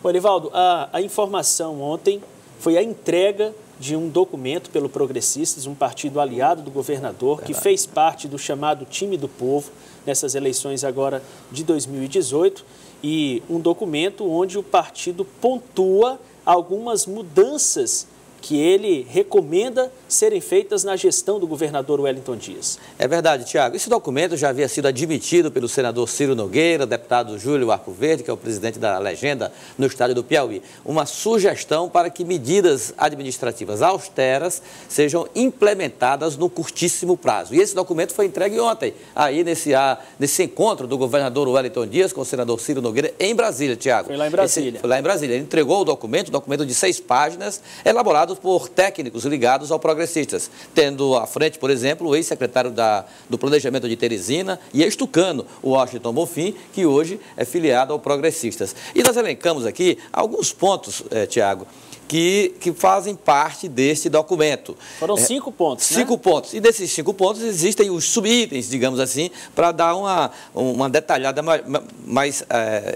Orivaldo, a informação ontem foi a entrega de um documento pelo Progressistas, um partido aliado do governador, que fez parte do chamado Time do Povo nessas eleições agora de 2018, e um documento onde o partido pontua algumas mudanças que ele recomenda serem feitas na gestão do governador Wellington Dias. É verdade, Tiago. Esse documento já havia sido admitido pelo senador Ciro Nogueira, deputado Júlio Arcoverde, que é o presidente da legenda no estado do Piauí. Uma sugestão para que medidas administrativas austeras sejam implementadas no curtíssimo prazo. E esse documento foi entregue ontem, aí nesse encontro do governador Wellington Dias com o senador Ciro Nogueira em Brasília, Tiago. Foi lá em Brasília. Foi lá em Brasília. Ele entregou o documento de 6 páginas, elaborado por técnicos ligados ao Progressistas, tendo à frente, por exemplo, o ex-secretário do Planejamento de Teresina e ex-tucano, o Washington Bonfim, que hoje é filiado ao Progressistas. E nós elencamos aqui alguns pontos, Tiago, que fazem parte deste documento. Foram 5 pontos, né? 5 pontos. E desses 5 pontos existem os subitens, digamos assim, para dar uma detalhada mais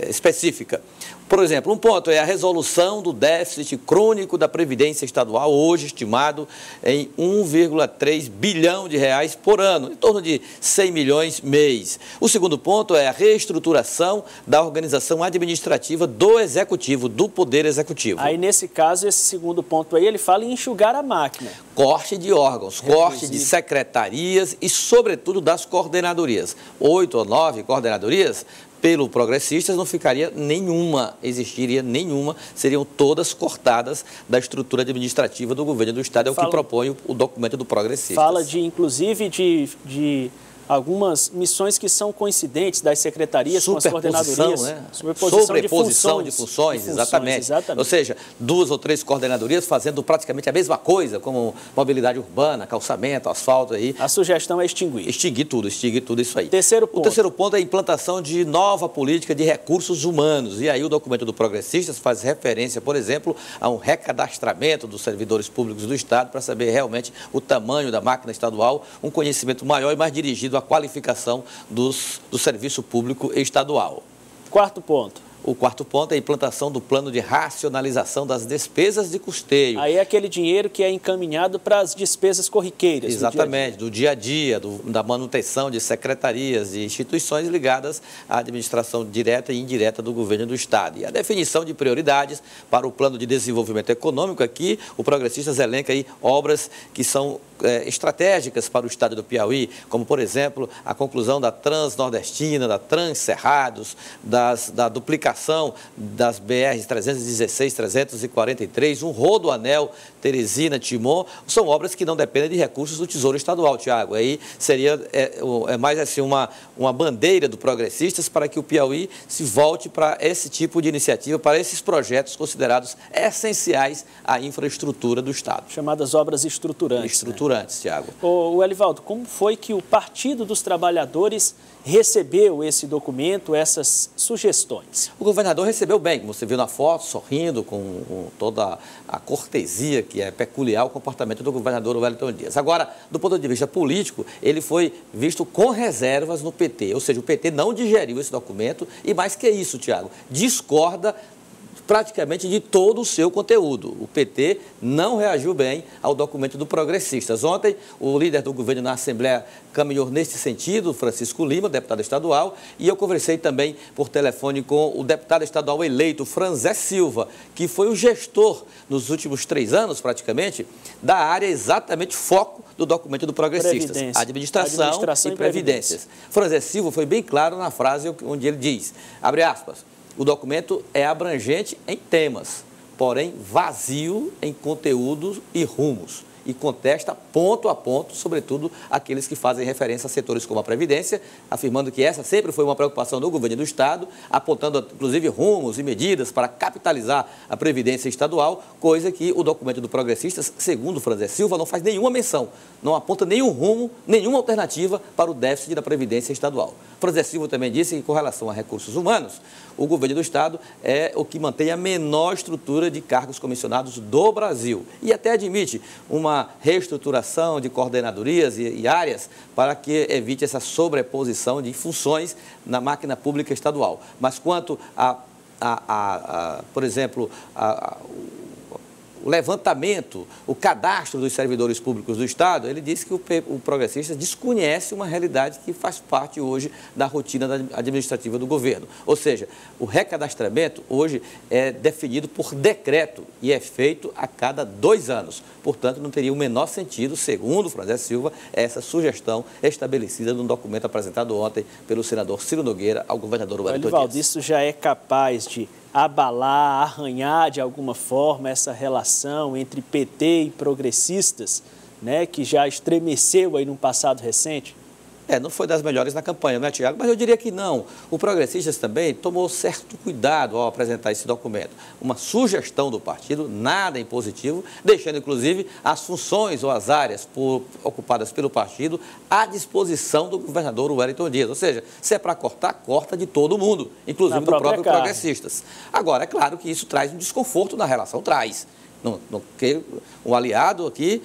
específica. Por exemplo, um ponto é a resolução do déficit crônico da Previdência Estadual, hoje estimado em 1,3 bilhão de reais por ano, em torno de 100 milhões mês. O segundo ponto é a reestruturação da organização administrativa do Executivo, do Poder Executivo. Aí, nesse caso, esse segundo ponto aí, ele fala em enxugar a máquina. Corte de órgãos, corte de secretarias e, sobretudo, das coordenadorias. 8 ou 9 coordenadorias, pelo Progressistas, não ficaria nenhuma, existiria nenhuma, seriam todas cortadas da estrutura administrativa do governo do Estado, é o que propõe o documento do Progressistas. Fala, inclusive, de algumas missões que são coincidentes das secretarias com as coordenadorias. Né? Sobreposição de funções, exatamente. Ou seja, 2 ou 3 coordenadorias fazendo praticamente a mesma coisa, como mobilidade urbana, calçamento, asfalto. Aí. A sugestão é extinguir. Extinguir tudo isso aí. Terceiro ponto. O terceiro ponto é a implantação de nova política de recursos humanos. E aí o documento do Progressistas faz referência, por exemplo, a um recadastramento dos servidores públicos do Estado para saber realmente o tamanho da máquina estadual, um conhecimento maior e mais dirigido à qualificação do serviço público estadual. Quarto ponto. O quarto ponto é a implantação do plano de racionalização das despesas de custeio. Aí é aquele dinheiro que é encaminhado para as despesas corriqueiras. Exatamente, do dia a dia, da manutenção de secretarias e instituições ligadas à administração direta e indireta do governo do Estado. E a definição de prioridades para o plano de desenvolvimento econômico. Aqui, o Progressistas elenca aí obras que são estratégicas para o Estado do Piauí, como, por exemplo, a conclusão da Transnordestina, da Transcerrados, da duplicação das BRs 316, 343, um rodoanel Teresina-Timon, são obras que não dependem de recursos do Tesouro Estadual, Tiago. Aí seria mais assim uma bandeira do Progressistas para que o Piauí se volte para esse tipo de iniciativa, para esses projetos considerados essenciais à infraestrutura do Estado. Chamadas obras estruturantes. Tiago. O Elivaldo, como foi que o Partido dos Trabalhadores recebeu esse documento, essas sugestões? O governador recebeu bem, como você viu na foto, sorrindo, com toda a cortesia que é peculiar ao comportamento do governador Wellington Dias. Agora, do ponto de vista político, ele foi visto com reservas no PT, ou seja, o PT não digeriu esse documento e, mais que isso, Tiago, discorda praticamente de todo o seu conteúdo. O PT não reagiu bem ao documento do Progressistas. Ontem, o líder do governo na Assembleia caminhou nesse sentido, Francisco Lima, deputado estadual, e eu conversei também por telefone com o deputado estadual eleito, Franzé Silva, que foi o gestor nos últimos 3 anos, praticamente, da área exatamente foco do documento do Progressistas, administração e previdências. Franzé Silva foi bem claro na frase onde ele diz, abre aspas, o documento é abrangente em temas, porém vazio em conteúdos e rumos. E contesta ponto a ponto, sobretudo, aqueles que fazem referência a setores como a Previdência, afirmando que essa sempre foi uma preocupação do governo do Estado, apontando, inclusive, rumos e medidas para capitalizar a Previdência Estadual, coisa que o documento do Progressistas, segundo Franzé Silva, não faz nenhuma menção, não aponta nenhum rumo, nenhuma alternativa para o déficit da Previdência Estadual. Franzé Silva também disse que, com relação a recursos humanos, o governo do Estado é o que mantém a menor estrutura de cargos comissionados do Brasil e até admite uma reestruturação de coordenadorias e áreas para que evite essa sobreposição de funções na máquina pública estadual. Mas quanto a por exemplo, o levantamento, o cadastro dos servidores públicos do Estado, ele disse que o progressista desconhece uma realidade que faz parte hoje da rotina administrativa do governo. Ou seja, o recadastramento hoje é definido por decreto e é feito a cada 2 anos. Portanto, não teria o menor sentido, segundo o Franzé Silva, essa sugestão estabelecida num documento apresentado ontem pelo senador Ciro Nogueira ao governador Wellington Dias. Elivaldo, isso já é capaz de abalar, arranhar de alguma forma essa relação entre PT e progressistas, né, que já estremeceu aí no passado recente? Não foi das melhores na campanha, não é, Tiago? Mas eu diria que não. O Progressistas também tomou certo cuidado ao apresentar esse documento. Uma sugestão do partido, nada impositivo, deixando, inclusive, as funções ou as áreas ocupadas pelo partido à disposição do governador Wellington Dias. Ou seja, se é para cortar, corta de todo mundo, inclusive do próprio Progressistas. Agora, é claro que isso traz um desconforto na relação, traz. Porque um aliado aqui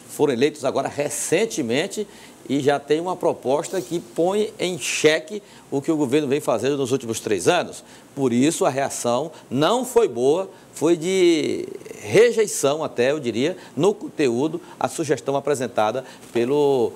foram eleitos agora recentemente e já tem uma proposta que põe em xeque o que o governo vem fazendo nos últimos 3 anos. Por isso, a reação não foi boa, foi de rejeição até, eu diria, no conteúdo, a sugestão apresentada pelo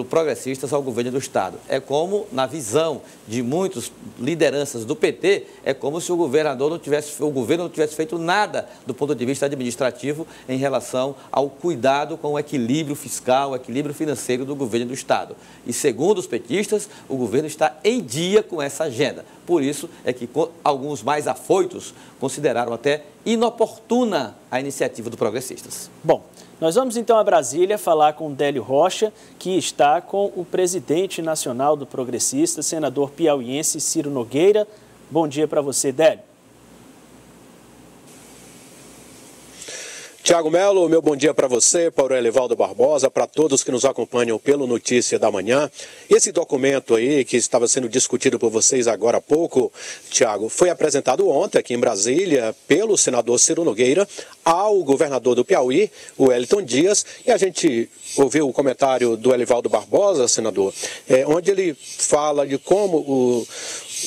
Progressistas ao governo do Estado. É como, na visão de muitas lideranças do PT, é como se o governo não tivesse feito nada do ponto de vista administrativo em relação ao cuidado com o equilíbrio fiscal, o equilíbrio financeiro do governo do Estado. E, segundo os petistas, o governo está em dia com essa agenda. Por isso é que alguns mais afoitos consideraram até inoportuna a iniciativa do Progressistas. Bom, nós vamos então a Brasília falar com Délio Rocha, que está com o presidente nacional do Progressista, senador piauiense Ciro Nogueira. Bom dia para você, Délio. Tiago Melo, meu bom dia para você, para o Elivaldo Barbosa, para todos que nos acompanham pelo Notícia da Manhã. Esse documento aí, que estava sendo discutido por vocês agora há pouco, Tiago, foi apresentado ontem aqui em Brasília pelo senador Ciro Nogueira ao governador do Piauí, o Wellington Dias, e a gente ouviu o comentário do Elivaldo Barbosa, senador, onde ele fala de como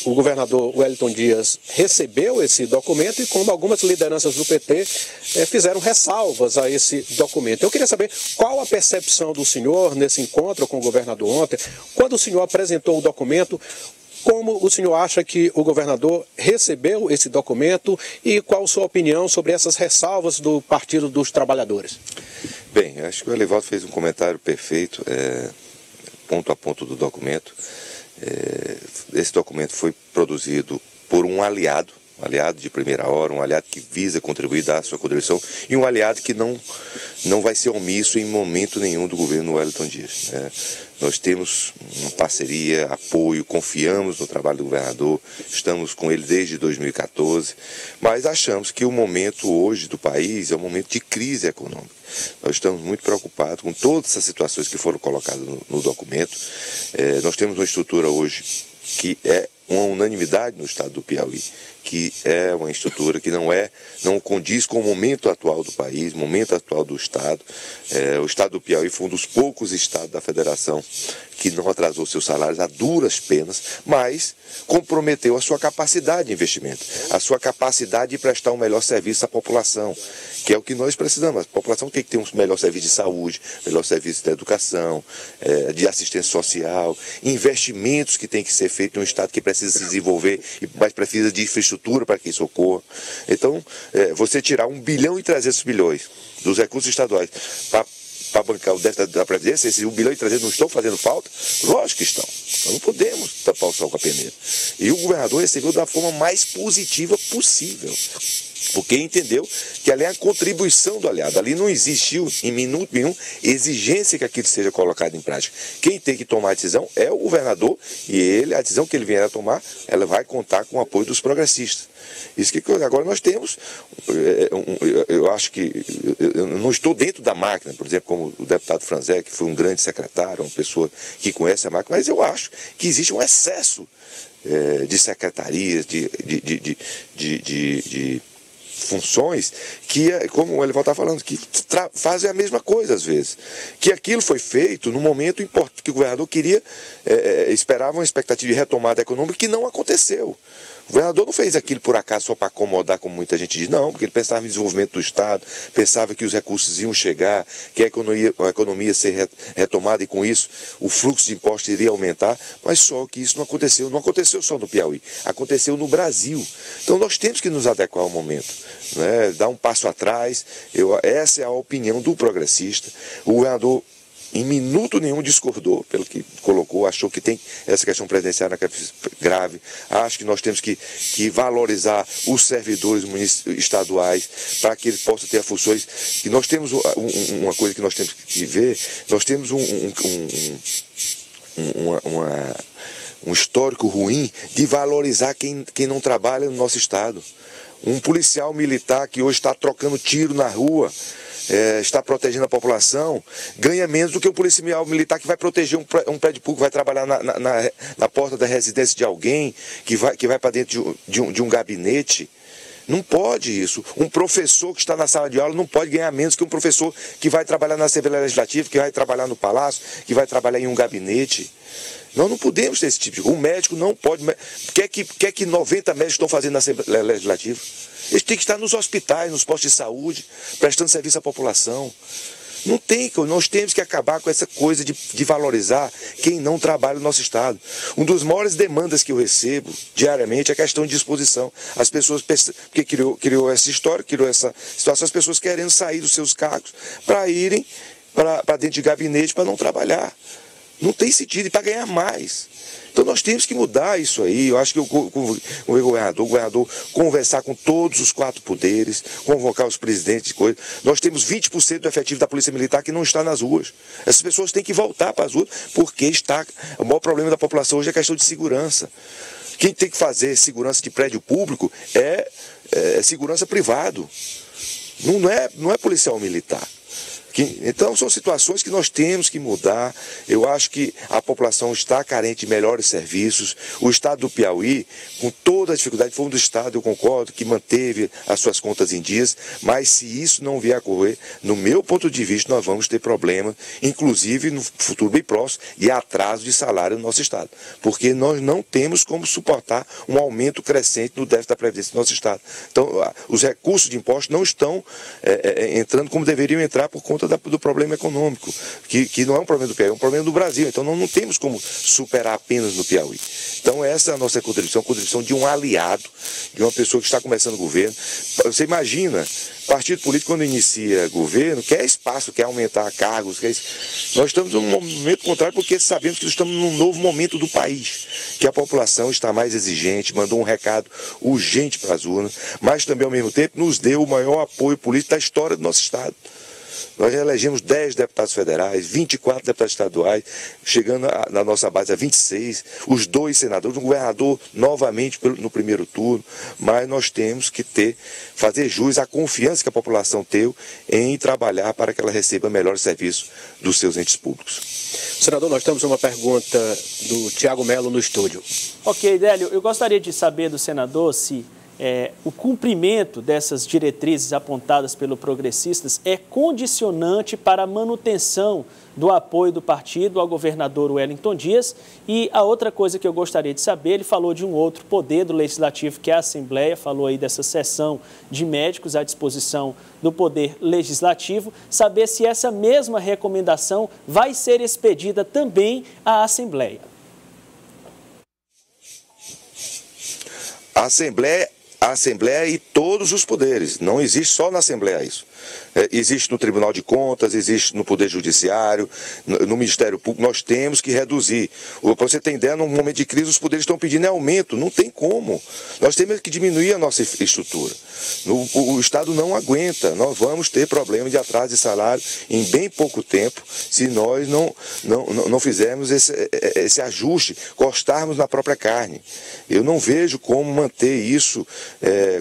o governador Wellington Dias recebeu esse documento e como algumas lideranças do PT fizeram ressalvas a esse documento. Eu queria saber qual a percepção do senhor nesse encontro com o governador ontem, quando o senhor apresentou o documento, como o senhor acha que o governador recebeu esse documento e qual a sua opinião sobre essas ressalvas do Partido dos Trabalhadores? Bem, acho que o Elivaldo fez um comentário perfeito, ponto a ponto do documento. Esse documento foi produzido por um aliado de primeira hora, um aliado que visa contribuir, dar a sua contribuição, e um aliado que não vai ser omisso em momento nenhum do governo Wellington Dias. Nós temos uma parceria, apoio, confiamos no trabalho do governador, estamos com ele desde 2014, mas achamos que o momento hoje do país é um momento de crise econômica. Nós estamos muito preocupados com todas essas situações que foram colocadas no documento. Nós temos uma estrutura hoje que é uma unanimidade no estado do Piauí, que é uma estrutura que não condiz com o momento atual do país, o momento atual do estado. O estado do Piauí foi um dos poucos estados da federação que não atrasou seus salários a duras penas, mas comprometeu a sua capacidade de investimento, a sua capacidade de prestar um melhor serviço à população, que é o que nós precisamos. A população tem que ter um melhor serviço de saúde, melhor serviço de educação, de assistência social, investimentos que tem que ser feito em um estado que precisa se desenvolver, mas precisa de infraestrutura para que isso ocorra. Então, você tirar 1 bilhão e 300 milhões dos recursos estaduais para bancar o déficit da Previdência, esses 1 bilhão e 300 não estão fazendo falta? Lógico que estão. Nós não podemos tapar o sol com a peneira. E o governador recebeu da forma mais positiva possível, porque entendeu que ali é a contribuição do aliado. Ali não existiu, em minuto nenhum, exigência que aquilo seja colocado em prática. Quem tem que tomar a decisão é o governador, e a decisão que ele vier a tomar, ela vai contar com o apoio dos progressistas. Isso que agora nós temos, eu acho que, eu não estou dentro da máquina, por exemplo, como o deputado Franzé, que foi um grande secretário, uma pessoa que conhece a máquina, mas eu acho que existe um excesso de secretarias, de funções que, como o Elivaldo está falando, que fazem a mesma coisa às vezes. Que aquilo foi feito no momento importante que o governador queria, esperava uma expectativa de retomada econômica que não aconteceu. O governador não fez aquilo por acaso só para acomodar, como muita gente diz, não, porque ele pensava em desenvolvimento do Estado, pensava que os recursos iam chegar, que a economia ia ser retomada e com isso o fluxo de impostos iria aumentar, mas só que isso não aconteceu só no Piauí, aconteceu no Brasil. Então nós temos que nos adequar ao momento, né? Dar um passo atrás, essa é a opinião do progressista. O governador em minuto nenhum discordou pelo que colocou, achou que tem essa questão presidencial grave. Acho que nós temos que valorizar os servidores estaduais para que eles possam ter as funções. Que nós temos uma coisa que nós temos que ver, nós temos um histórico ruim de valorizar quem não trabalha no nosso estado. Um policial militar que hoje está trocando tiro na rua, está protegendo a população, ganha menos do que o policial militar que vai proteger um prédio público, vai trabalhar na porta da residência de alguém, que vai para dentro de um gabinete. Não pode isso. Um professor que está na sala de aula não pode ganhar menos que um professor que vai trabalhar na Assembleia Legislativa, que vai trabalhar no Palácio, que vai trabalhar em um gabinete. Nós não podemos ter esse tipo de coisa. Um médico não pode... Quer que 90 médicos estão fazendo na Assembleia Legislativa? Eles têm que estar nos hospitais, nos postos de saúde, prestando serviço à população. Não tem, nós temos que acabar com essa coisa de valorizar quem não trabalha no nosso estado. Uma das maiores demandas que eu recebo diariamente é a questão de disposição. As pessoas, porque criou essa história, criou essa situação, as pessoas querendo sair dos seus cargos para irem para dentro de gabinete para não trabalhar. Não tem sentido, e para ganhar mais. Então nós temos que mudar isso aí. Eu acho que o governador conversar com todos os 4 poderes, convocar os presidentes de coisa. Nós temos 20% do efetivo da Polícia Militar que não está nas ruas. Essas pessoas têm que voltar para as ruas, porque o maior problema da população hoje é a questão de segurança. Quem tem que fazer segurança de prédio público é segurança privado. Não é policial militar. Então são situações que nós temos que mudar. Eu acho que a população está carente de melhores serviços. O estado do Piauí, com toda a dificuldade, foi um dos estados, eu concordo, que manteve as suas contas em dias, mas se isso não vier a ocorrer, no meu ponto de vista, nós vamos ter problema, inclusive no futuro bem próximo, e atraso de salário no nosso estado, porque nós não temos como suportar um aumento crescente no déficit da Previdência do nosso estado. Então, os recursos de impostos não estão entrando como deveriam entrar por conta do problema econômico, que não é um problema do Piauí, é um problema do Brasil. Então não temos como superar apenas no Piauí. Então essa é a nossa contribuição, a contribuição de um aliado, de uma pessoa que está começando o governo. Você imagina, partido político quando inicia governo, quer espaço, quer aumentar cargos, Nós estamos num momento contrário porque sabemos que estamos num novo momento do país, que a população está mais exigente, mandou um recado urgente para as urnas, mas também ao mesmo tempo nos deu o maior apoio político da história do nosso estado. Nós elegemos 10 deputados federais, 24 deputados estaduais, chegando na nossa base a 26, os 2 senadores, um governador novamente no primeiro turno, mas nós temos que fazer jus à confiança que a população tem em trabalhar para que ela receba melhores serviços dos seus entes públicos. Senador, nós temos uma pergunta do Tiago Melo no estúdio. Ok, Délio, eu gostaria de saber do senador se o cumprimento dessas diretrizes apontadas pelo Progressistas é condicionante para a manutenção do apoio do partido ao governador Wellington Dias. E a outra coisa que eu gostaria de saber, ele falou de um outro poder do Legislativo, que é a Assembleia, falou aí dessa seção de médicos à disposição do Poder Legislativo, saber se essa mesma recomendação vai ser expedida também à Assembleia. A Assembleia e todos os poderes, não existe só na Assembleia isso. Existe no Tribunal de Contas, existe no Poder Judiciário, no Ministério Público. Nós temos que reduzir. Para você ter ideia, num momento de crise, os poderes estão pedindo aumento. Não tem como. Nós temos que diminuir a nossa estrutura. O Estado não aguenta. Nós vamos ter problema de atraso de salário em bem pouco tempo se nós não fizermos esse ajuste, cortarmos na própria carne. Eu não vejo como manter isso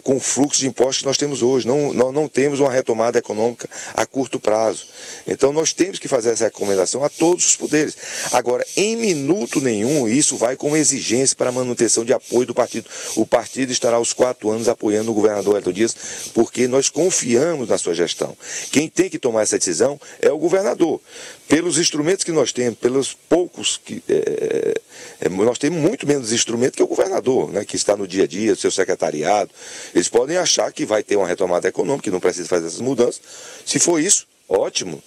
com o fluxo de impostos que nós temos hoje. Nós não temos uma retomada econômica a curto prazo. Então nós temos que fazer essa recomendação a todos os poderes. Agora, em minuto nenhum, isso vai como exigência para a manutenção de apoio do partido. O partido estará aos 4 anos apoiando o governador Wellington Dias, porque nós confiamos na sua gestão. Quem tem que tomar essa decisão é o governador. pelos instrumentos que nós temos, pelos poucos que nós temos muito menos instrumento que o governador, né, que está no dia a dia, seu secretariado. Eles podem achar que vai ter uma retomada econômica, que não precisa fazer essas mudanças. Se for isso, ótimo,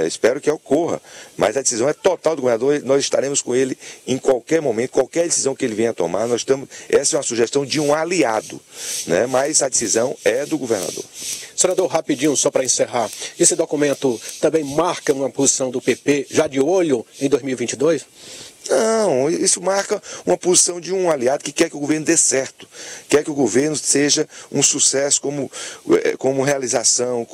espero que ocorra, mas a decisão é total do governador, nós estaremos com ele em qualquer momento, qualquer decisão que ele venha tomar, essa é uma sugestão de um aliado, né, mas a decisão é do governador. Senador, rapidinho, só para encerrar, esse documento também marca uma posição do PP já de olho em 2022? Não, isso marca uma posição de um aliado que quer que o governo dê certo, quer que o governo seja um sucesso como realização,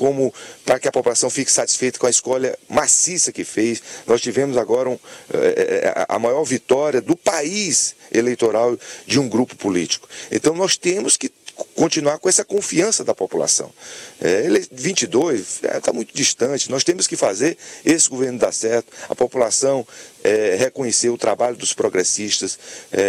para que a população fique satisfeita com a escolha maciça que fez. Nós tivemos agora a maior vitória do país eleitoral de um grupo político. Então nós temos que continuar com essa confiança da população. 22 está muito distante, nós temos que fazer esse governo dar certo, a população reconhecer o trabalho dos progressistas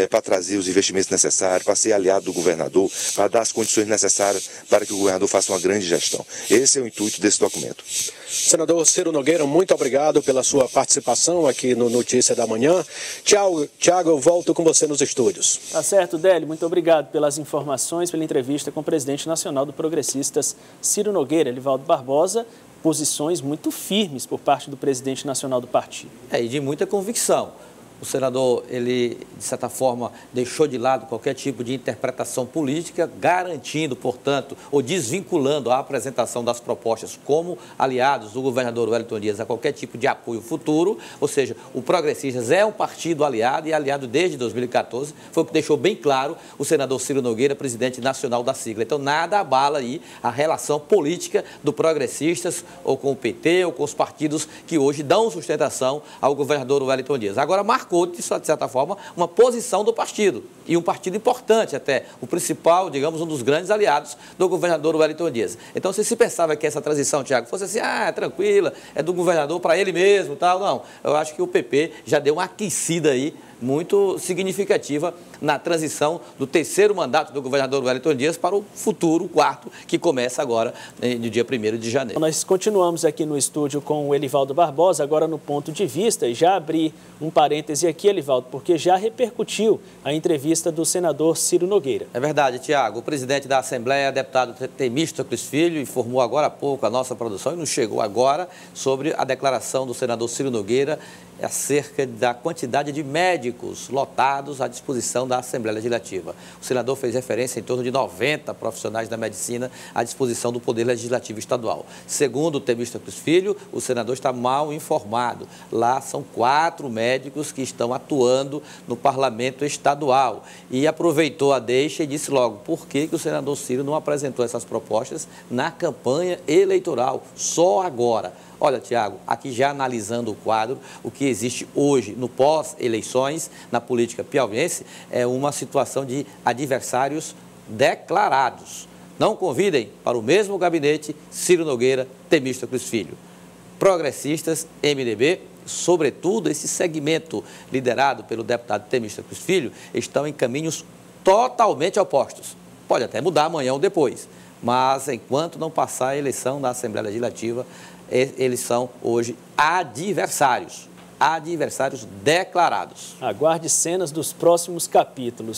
para trazer os investimentos necessários, para ser aliado do governador, para dar as condições necessárias para que o governador faça uma grande gestão. Esse é o intuito desse documento. Senador Ciro Nogueira, muito obrigado pela sua participação aqui no Notícia da Manhã. Tiago, eu volto com você nos estúdios. Tá certo, Délio. Muito obrigado pelas informações, pela entrevista com o presidente nacional do Progressistas, Ciro Nogueira. Elivaldo Barbosa, posições muito firmes por parte do presidente nacional do partido. E de muita convicção. O senador, ele, de certa forma, deixou de lado qualquer tipo de interpretação política, garantindo, portanto, ou desvinculando a apresentação das propostas como aliados do governador Wellington Dias a qualquer tipo de apoio futuro. Ou seja, o Progressistas é um partido aliado e aliado desde 2014, foi o que deixou bem claro o senador Ciro Nogueira, presidente nacional da sigla. Então, nada abala aí a relação política do Progressistas ou com o PT ou com os partidos que hoje dão sustentação ao governador Wellington Dias. Agora, marcou, de certa forma, uma posição do partido, e um partido importante até, o principal, digamos, um dos grandes aliados do governador Wellington Dias. Então, se pensava que essa transição, Tiago, fosse assim, tranquila, é do governador para ele mesmo, tal, não. Eu acho que o PP já deu uma aquecida aí, muito significativa na transição do terceiro mandato do governador Wellington Dias para o futuro quarto, que começa agora no dia 1º de janeiro. Nós continuamos aqui no estúdio com o Elivaldo Barbosa, agora no ponto de vista, e já abri um parêntese aqui, Elivaldo, porque já repercutiu a entrevista do senador Ciro Nogueira. É verdade, Tiago. O presidente da Assembleia, deputado Temístocles Filho, informou agora há pouco a nossa produção, e nos chegou agora, sobre a declaração do senador Ciro Nogueira acerca da quantidade de médicos lotados à disposição da Assembleia Legislativa. O senador fez referência em torno de 90 profissionais da medicina à disposição do Poder Legislativo Estadual. Segundo o Temístocles Filho, o senador está mal informado. Lá são 4 médicos que estão atuando no Parlamento Estadual. E aproveitou a deixa e disse logo por que o senador Ciro não apresentou essas propostas na campanha eleitoral, só agora. Olha, Tiago, aqui já analisando o quadro, o que existe hoje no pós-eleições, na política piauiense, é uma situação de adversários declarados. Não convidem para o mesmo gabinete Ciro Nogueira, Temístocles Filho. Progressistas, MDB, sobretudo esse segmento liderado pelo deputado Temístocles Filho, estão em caminhos totalmente opostos. Pode até mudar amanhã ou depois, mas enquanto não passar a eleição da Assembleia Legislativa, eles são hoje adversários declarados. Aguarde cenas dos próximos capítulos.